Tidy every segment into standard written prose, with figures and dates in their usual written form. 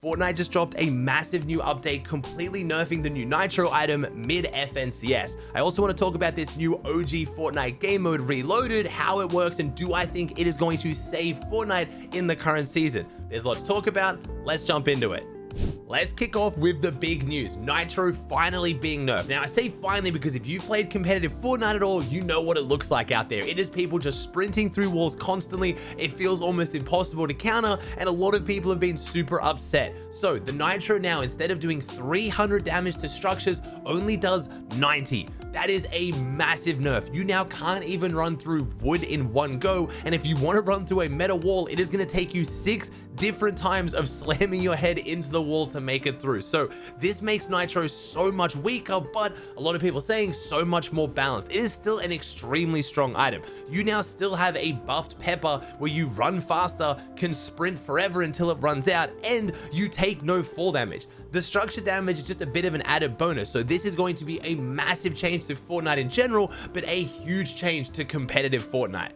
Fortnite just dropped a massive new update, completely nerfing the new Nitro item mid-FNCS. I also want to talk about this new OG Fortnite game mode Reloaded, how it works, and do I think it is going to save Fortnite in the current season? There's a lot to talk about. Let's jump into it. Let's kick off with the big news, Nitro finally being nerfed. Now I say finally because if you've played competitive Fortnite at all, you know what it looks like out there. It is people just sprinting through walls constantly. It feels almost impossible to counter, and a lot of people have been super upset. So the Nitro now, instead of doing 300 damage to structures, only does 90. That is a massive nerf. You now can't even run through wood in one go, and if you want to run through a metal wall, it is going to take you 6 different times of slamming your head into the wall to make it through. So this makes Nitro so much weaker, but a lot of people saying so much more balanced. It is still an extremely strong item. You now still have a buffed pepper where you run faster, can sprint forever until it runs out, and you take no fall damage. The structure damage is just a bit of an added bonus, so this is going to be a massive change to Fortnite in general, but a huge change to competitive Fortnite.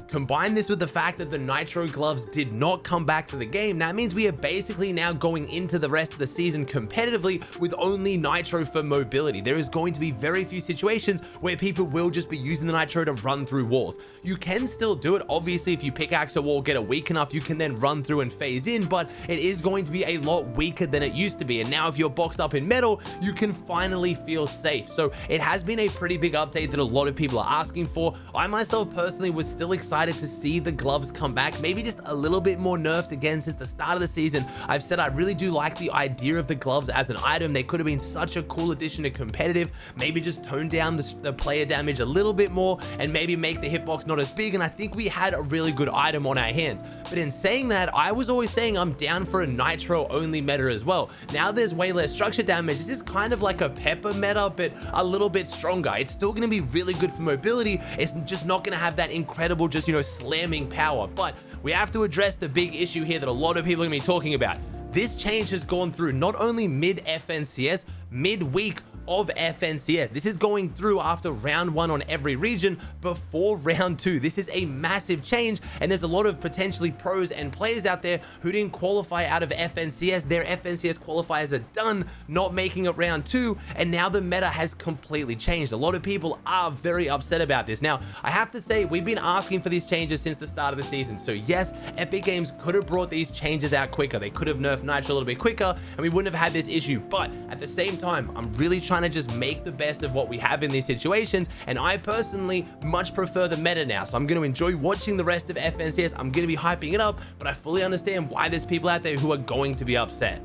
Combine this with the fact that the Nitro gloves did not come back to the game. That means we are basically now going into the rest of the season competitively with only Nitro for mobility. There is going to be very few situations where people will just be using the Nitro to run through walls. You can still do it. Obviously, if you pickaxe a wall, get it weak enough, you can then run through and phase in, but it is going to be a lot weaker than it used to be. And now if you're boxed up in metal, you can finally feel safe. So it has been a pretty big update that a lot of people are asking for. I myself personally was still excited to see the gloves come back, maybe just a little bit more nerfed again since the start of the season. I've said I really do like the idea of the gloves as an item. They could have been such a cool addition to competitive. Maybe just tone down the player damage a little bit more and maybe make the hitbox not as big, and I think we had a really good item on our hands. But in saying that, I was always saying I'm down for a Nitro only meta as well. Now there's way less structure damage. This is kind of like a pepper meta, but a little bit stronger. It's still going to be really good for mobility. It's just not going to have that incredible just, slamming power. But we have to address the big issue here that a lot of people are going to be talking about. This change has gone through not only mid-FNCS, mid-week of FNCS. This is going through after round 1 on every region before round 2. This is a massive change, and there's a lot of potentially pros and players out there who didn't qualify out of FNCS. Their FNCS qualifiers are done, not making it round 2, and now the meta has completely changed. A lot of people are very upset about this. Now, I have to say, we've been asking for these changes since the start of the season. So yes, Epic Games could have brought these changes out quicker. They could have nerfed Nitro a little bit quicker, and we wouldn't have had this issue. But at the same time, I'm really trying to just make the best of what we have in these situations, and I personally much prefer the meta now. So I'm going to enjoy watching the rest of FNCS. I'm going to be hyping it up, but I fully understand why there's people out there who are going to be upset.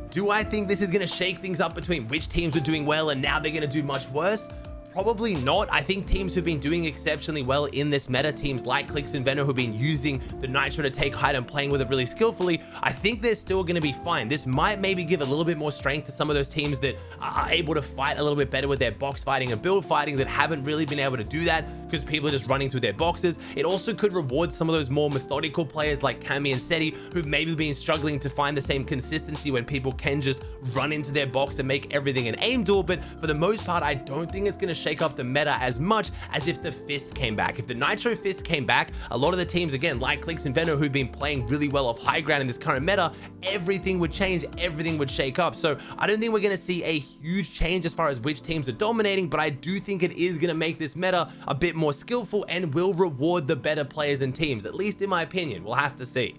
Do I think this is going to shake things up between which teams were doing well and now they're going to do much worse? Probably not. I think teams who've been doing exceptionally well in this meta, teams like Clix and Venom who've been using the Nitro to take height and playing with it really skillfully, I think they're still going to be fine. This might maybe give a little bit more strength to some of those teams that are able to fight a little bit better with their box fighting and build fighting that haven't really been able to do that because people are just running through their boxes. It also could reward some of those more methodical players like Cammy and Seti who've maybe been struggling to find the same consistency when people can just run into their box and make everything an aim duel. But for the most part, I don't think it's going to shake up the meta as much as if the fist came back. If the Nitro fist came back, a lot of the teams, again, like Clix and Venom, who've been playing really well off high ground in this current meta, everything would change, everything would shake up. So I don't think we're going to see a huge change as far as which teams are dominating, but I do think it is going to make this meta a bit more skillful and will reward the better players and teams, at least in my opinion. We'll have to see.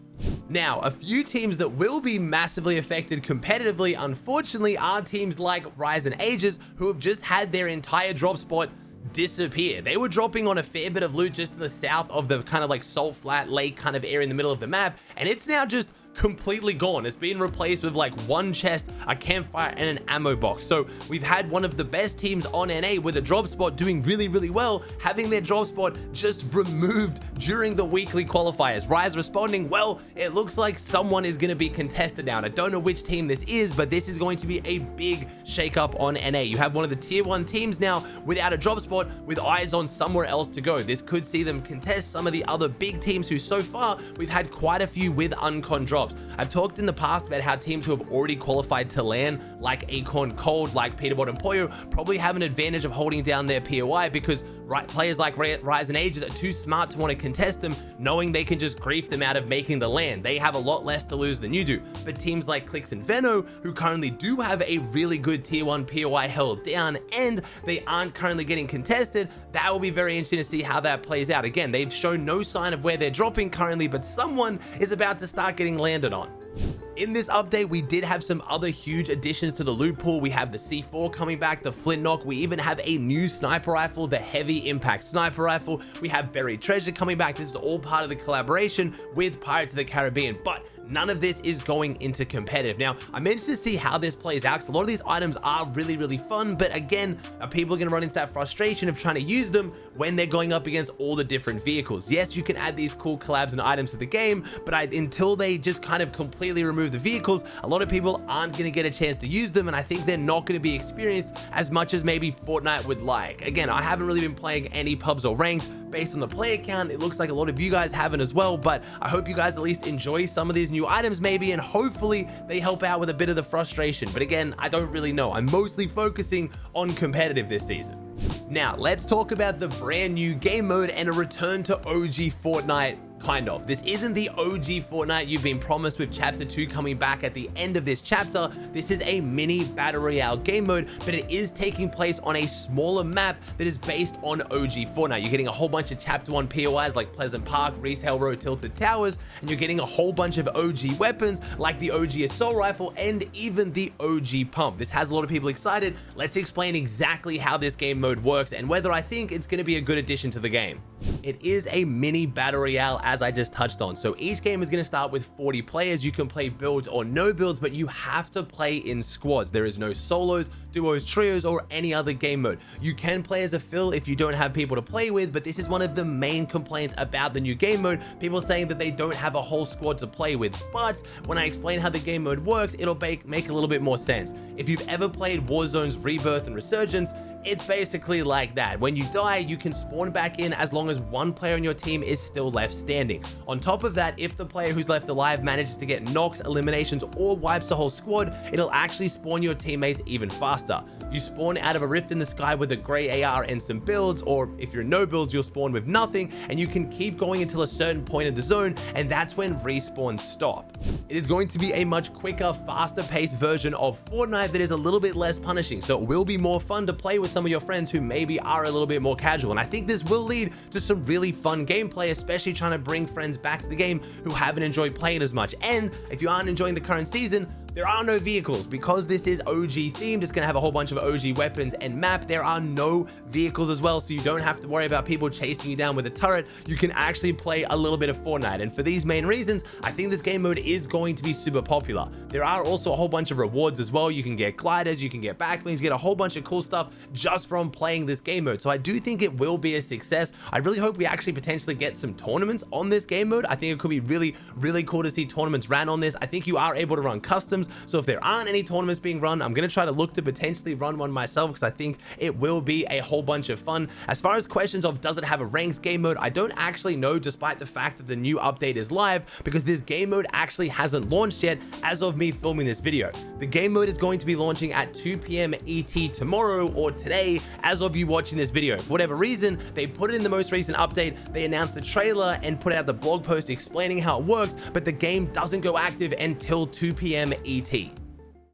Now, a few teams that will be massively affected competitively, unfortunately, are teams like Rise and Ages, who have just had their entire drop spot disappear. They were dropping on a fair bit of loot just in the south of the kind of like salt flat lake kind of area in the middle of the map, and it's now just completely gone. It's been replaced with like one chest, a campfire, and an ammo box. So we've had one of the best teams on NA with a drop spot doing really well, having their drop spot just removed during the weekly qualifiers. Rise responding, well, it looks like someone is going to be contested now. And I don't know which team this is, but this is going to be a big shakeup on NA. You have one of the tier 1 teams now without a drop spot with eyes on somewhere else to go. This could see them contest some of the other big teams who so far we've had quite a few with uncon drops. themselves. I've talked in the past about how teams who have already qualified to LAN, like Acorn Cold, like Peterbot and Poyo, probably have an advantage of holding down their POI because players like Rise and Ages are too smart to want to contest them, knowing they can just grief them out of making the LAN. They have a lot less to lose than you do. But teams like Clix and Veno, who currently do have a really good tier 1 POI held down and they aren't currently getting contested, that will be very interesting to see how that plays out. Again, they've shown no sign of where they're dropping currently, but someone is about to start getting landed on. In this update, we did have some other huge additions to the loot pool. We have the C4 coming back, the Flintlock. We even have a new sniper rifle, the heavy impact sniper rifle. We have buried treasure coming back. This is all part of the collaboration with Pirates of the Caribbean, but none of this is going into competitive. Now, I'm interested to see how this plays out because a lot of these items are really fun, but again, are people going to run into that frustration of trying to use them when they're going up against all the different vehicles? Yes, you can add these cool collabs and items to the game, but until they just kind of completely remove the vehicles, a lot of people aren't going to get a chance to use them, and I think they're not going to be experienced as much as maybe Fortnite would like. Again, I haven't really been playing any pubs or ranked. Based on the player count, it looks like a lot of you guys haven't as well, but I hope you guys at least enjoy some of these new items maybe, and hopefully they help out with a bit of the frustration. But again, I don't really know. I'm mostly focusing on competitive this season. Now, let's talk about the brand new game mode and a return to OG Fortnite. Kind of. This isn't the OG Fortnite you've been promised with Chapter 2 coming back at the end of this chapter. This is a mini Battle Royale game mode, but it is taking place on a smaller map that is based on OG Fortnite. You're getting a whole bunch of Chapter 1 POIs like Pleasant Park, Retail Row, Tilted Towers, and you're getting a whole bunch of OG weapons like the OG Assault Rifle and even the OG Pump. This has a lot of people excited. Let's explain exactly how this game mode works and whether I think it's going to be a good addition to the game. It is a mini Battle Royale, as I just touched on. So each game is going to start with 40 players. You can play builds or no builds, but you have to play in squads. There is no solos, duos, trios, or any other game mode. You can play as a fill if you don't have people to play with, but this is one of the main complaints about the new game mode. People saying that they don't have a whole squad to play with. But when I explain how the game mode works, it'll make a little bit more sense. If you've ever played Warzone's Rebirth and Resurgence, it's basically like that. When you die, you can spawn back in as long as one player on your team is still left standing. On top of that, if the player who's left alive manages to get knocks, eliminations, or wipes the whole squad, it'll actually spawn your teammates even faster. You spawn out of a rift in the sky with a gray AR and some builds, or if you're no builds, you'll spawn with nothing, and you can keep going until a certain point of the zone, and that's when respawns stop. It is going to be a much quicker, faster paced version of Fortnite that is a little bit less punishing, so it will be more fun to play with some of your friends who maybe are a little bit more casual, and I think this will lead to some really fun gameplay, especially trying to bring friends back to the game who haven't enjoyed playing as much. And if you aren't enjoying the current season, there are no vehicles. Because this is OG themed, it's going to have a whole bunch of OG weapons and map. There are no vehicles as well, so you don't have to worry about people chasing you down with a turret. You can actually play a little bit of Fortnite, and for these main reasons, I think this game mode is going to be super popular. There are also a whole bunch of rewards as well. You can get gliders, you can get backblings, you get a whole bunch of cool stuff just from playing this game mode. So I do think it will be a success. I really hope we actually potentially get some tournaments on this game mode. I think it could be really cool to see tournaments ran on this. I think you are able to run customs, so if there aren't any tournaments being run, I'm going to try to look to potentially run one myself because I think it will be a whole bunch of fun. As far as questions of does it have a ranked game mode, I don't actually know, despite the fact that the new update is live, because this game mode actually hasn't launched yet as of me filming this video. The game mode is going to be launching at 2 p.m. ET tomorrow or today as of you watching this video. For whatever reason, they put it in the most recent update. They announced the trailer and put out the blog post explaining how it works, but the game doesn't go active until 2 p.m. ET.